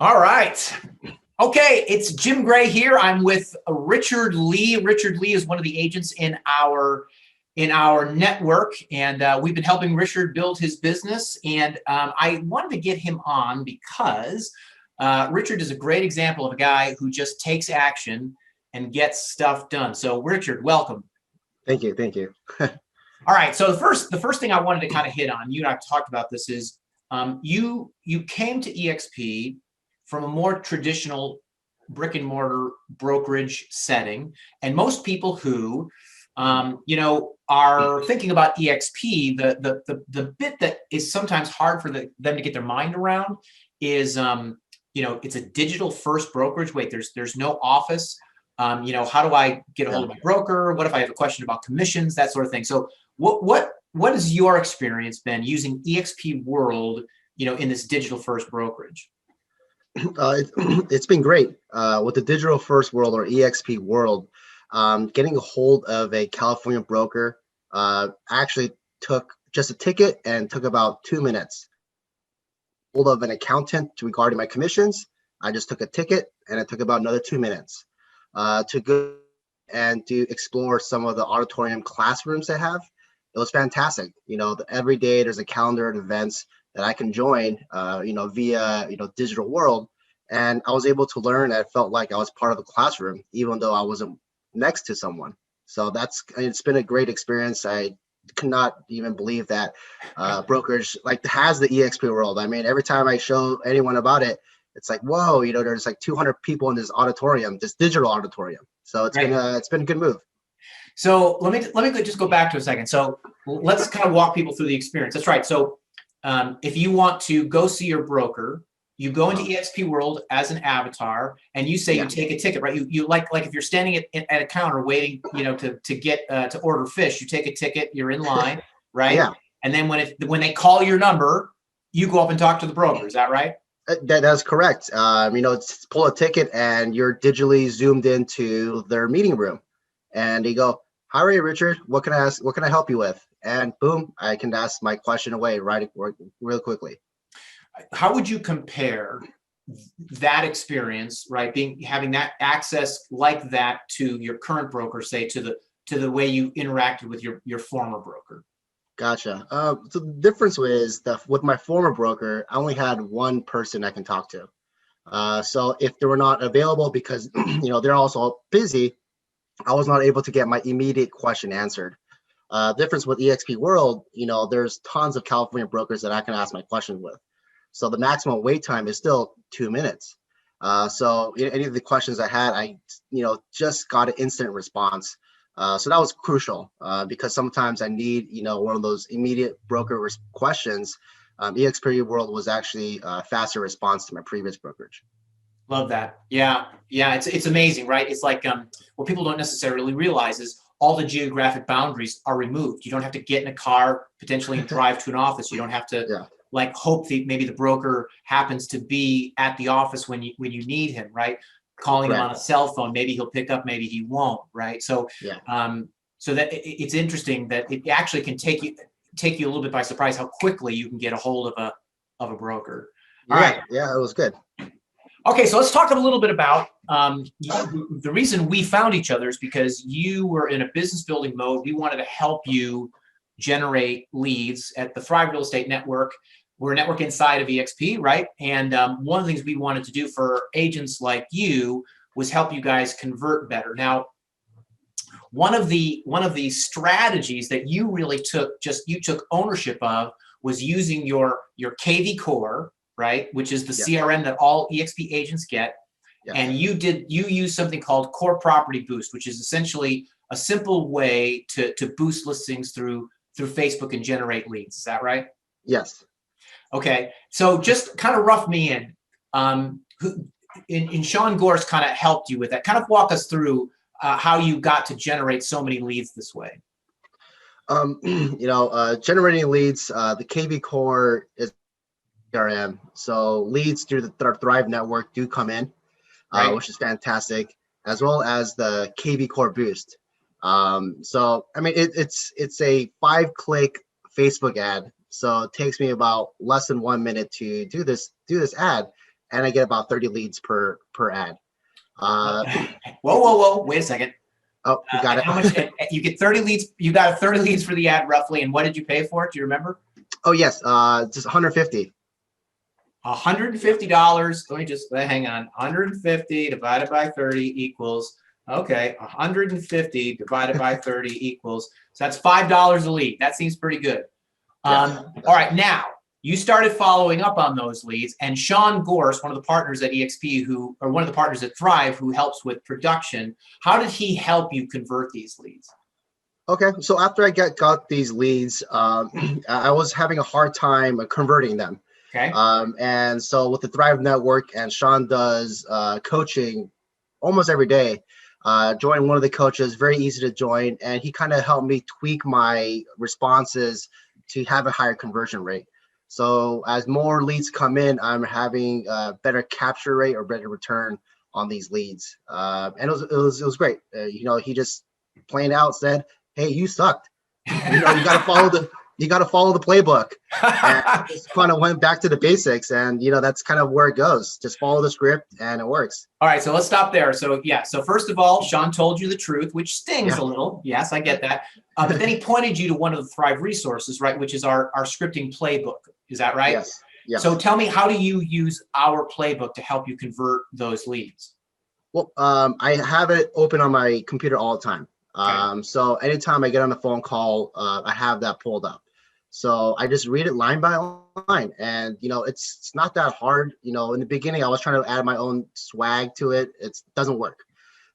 All right. Okay, it's Jim Gray here. I'm with Richard Lee. Richard Lee is one of the agents in our network, and we've been helping Richard build his business. And I wanted to get him on because Richard is a great example of a guy who just takes action and gets stuff done. So, Richard, welcome. Thank you. Thank you. All right. So the first thing I wanted to kind of hit on, you and I've talked about this, is you came to EXP from a more traditional brick and mortar brokerage setting, and most people who are thinking about EXP, the bit that is sometimes hard for them to get their mind around is it's a digital first brokerage. Wait, there's no office. How do I get a hold of my broker? What if I have a question about commissions, that sort of thing? So what has your experience been using EXP World, in this digital first brokerage? It's been great with the digital first world, or EXP World. Getting a hold of a California broker actually took just a ticket and took about 2 minutes. Hold of an accountant regarding my commissions, I just took a ticket and it took about another 2 minutes. To go and to explore some of the auditorium classrooms they have. It was fantastic. Every day there's a calendar of events that I can join, via, digital world. And I was able to learn. I felt like I was part of the classroom, even though I wasn't next to someone. So it's been a great experience. I could not even believe that brokerage has the EXP World. I mean, every time I show anyone about it, it's like, whoa, there's like 200 people in this auditorium, this digital auditorium. So it's been a good move. So let me just go back to a second. So let's kind of walk people through the experience. That's right. So if you want to go see your broker, you go into EXP World as an avatar, and you say you take a ticket, right? You like if you're standing at a counter waiting, to get to order fish, you take a ticket, you're in line, right? Yeah. And then when they call your number, you go up and talk to the broker. Is that right? That's correct. It's pull a ticket and you're digitally zoomed into their meeting room, and they go, "How are you, Richard? What can I ask? What can I help you with?" And boom, I can ask my question away real quickly. How would you compare that experience, right, having that access like that to your current broker, say to the way you interacted with your former broker? Gotcha. So the difference is that with my former broker, I only had one person I can talk to. So if they were not available because they're also busy, I was not able to get my immediate question answered. Difference with EXP World, there's tons of California brokers that I can ask my questions with. So the maximum wait time is still 2 minutes. So any of the questions I had, I just got an instant response. So that was crucial because sometimes I need one of those immediate broker questions. EXP World was actually a faster response to my previous brokerage. Love that. Yeah. It's amazing, right? It's like what people don't necessarily realize is all the geographic boundaries are removed. You don't have to get in a car potentially and drive to an office. You don't have to hope that maybe the broker happens to be at the office when you need him, right? Calling him on a cell phone, maybe he'll pick up, maybe he won't, right? So so that it's interesting that it actually can take you a little bit by surprise how quickly you can get a hold of a broker. All right. Yeah, it was good. Okay, so let's talk a little bit about the reason we found each other is because you were in a business building mode. We wanted to help you generate leads at the Thrive Real Estate Network. We're a network inside of EXP, right? And one of the things we wanted to do for agents like you was help you guys convert better. Now, one of the strategies that you really took ownership of was using your kvCore, right, which is the CRM that all EXP agents get. And you use something called Core Property Boost, which is essentially a simple way to boost listings through Facebook and generate leads. Is that right? Yes. Okay, so just kind of rough me in. In Sean Gore's kind of helped you with that. Kind of walk us through how you got to generate so many leads this way. Generating leads. The kvCore is CRM, so leads through the Thrive Network do come in, which is fantastic, as well as the kvCore Boost. So I mean, it's a 5-click Facebook ad. So it takes me about less than 1 minute to do this ad. and I get about 30 leads per ad. Whoa. Wait a second. Oh, you got And it. how much you get 30 leads? You got 30 leads for the ad roughly. And what did you pay for it? Do you remember? Oh yes, just 150. $150. Let me just hang on. 150 divided by 30 equals, okay, 150 divided by 30 equals, so that's $5 a lead. That seems pretty good. Yeah. All right, now you started following up on those leads, and Sean Gorse, one of the partners at EXP, or one of the partners at Thrive, who helps with production, how did he help you convert these leads? Okay, so after I got these leads, I was having a hard time converting them. Okay. And so with the Thrive Network, and Sean does coaching almost every day. Joined one of the coaches, very easy to join, and he kind of helped me tweak my responses to have a higher conversion rate. So as more leads come in, I'm having a better capture rate or better return on these leads. And it was great. He just plain out said, "Hey, you sucked. You got to follow the playbook." And just kind of went back to the basics, and that's kind of where it goes. Just follow the script, and it works. All right, so let's stop there. So yeah, so first of all, Sean told you the truth, which stings a little. Yes, I get that. But then he pointed you to one of the Thrive resources, right, which is our scripting playbook. Is that right? Yes. Yes. So tell me, how do you use our playbook to help you convert those leads? Well, I have it open on my computer all the time. Okay. So anytime I get on a phone call, I have that pulled up. So I just read it line by line, and it's not that hard. In the beginning, I was trying to add my own swag to it. It doesn't work.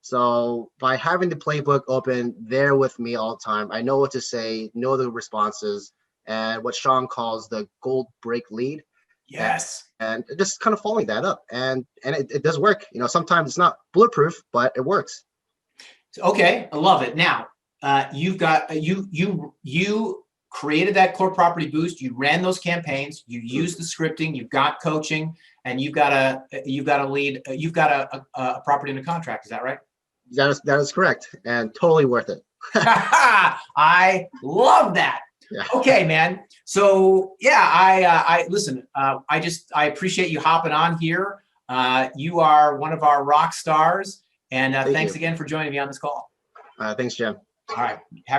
So by having the playbook open there with me all the time, I know what to say, know the responses, and what Sean calls the gold break lead. Yes. And just kind of following that up, and it does work. Sometimes it's not bulletproof, but it works. Okay, I love it. Now, you've got you created that core property boost. You ran those campaigns. You used the scripting. You've got coaching, and you've got a lead. You've got a property in a contract. Is that right? That is correct, and totally worth it. I love that. Yeah. Okay, man. So yeah, I listen. I appreciate you hopping on here. You are one of our rock stars, and thanks again for joining me on this call. Thanks, Jim. All right.